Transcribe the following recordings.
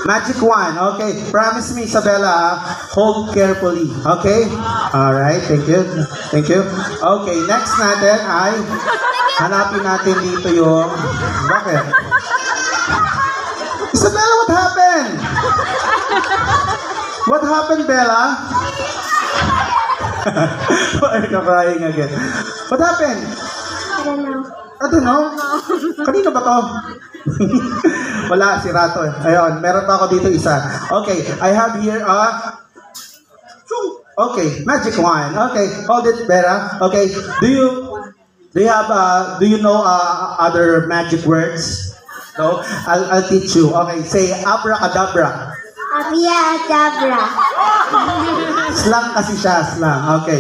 Magic wand. Okay. Promise me, Isabella, hold carefully. Okay? Alright. Thank you. Thank you. Okay. Next natin ay hanapin natin dito yung... Bakit? Isabella, what happened? What happened, Bella? Why are you crying again? What happened? I don't know. Kanino ba to? Wala, si Rato. Ayun, meron pa ako dito isa. Okay, I have here okay, magic wand. Okay, hold it, Bella. Okay, do you know other magic words? No? I'll teach you. Okay, say abracadabra. Abracadabra. Slang kasi siya, slang. Okay.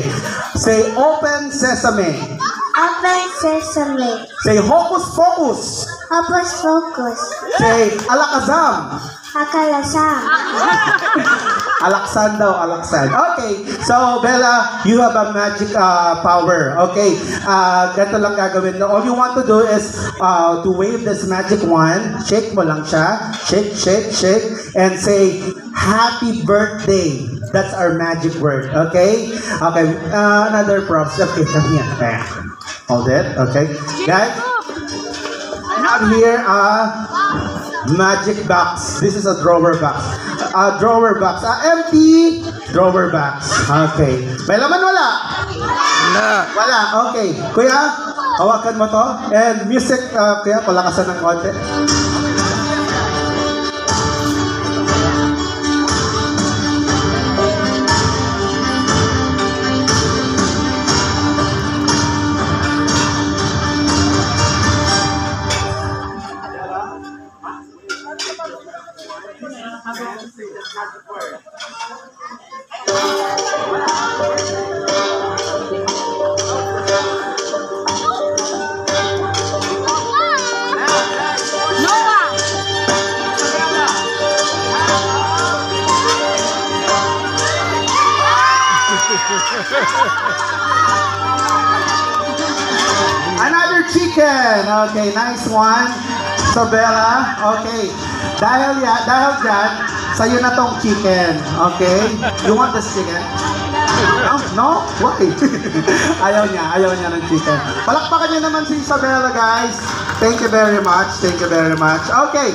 Say open sesame. Open sesame. Say hocus pocus. Hocus pocus. Say alakazam. Akalasam. Alaksan daw, alaksan. Okay, so Bella, you have a magic power. Okay, ganito lang gagawin. All you want to do is to wave this magic wand. Shake mo lang siya. Shake, shake, shake. And say, happy birthday. That's our magic word. Okay? Okay, another props. Okay, come here. Hold it. Okay. Guys, I have here magic box. This is a drawer box. Drawer box. Empty drawer box. Okay. May laman wala? Wala. Okay. Kuya, hawakan mo to. And music, kuya, palakasan ng konti. Another chicken. Okay, nice one. Isabella. Okay. Dahil dyan, sa'yo na tong chicken. Okay? You want this chicken? No? Why? ayaw niya ng chicken. Palakpakan niyo naman si Isabella, guys. Thank you very much. Thank you very much. Okay.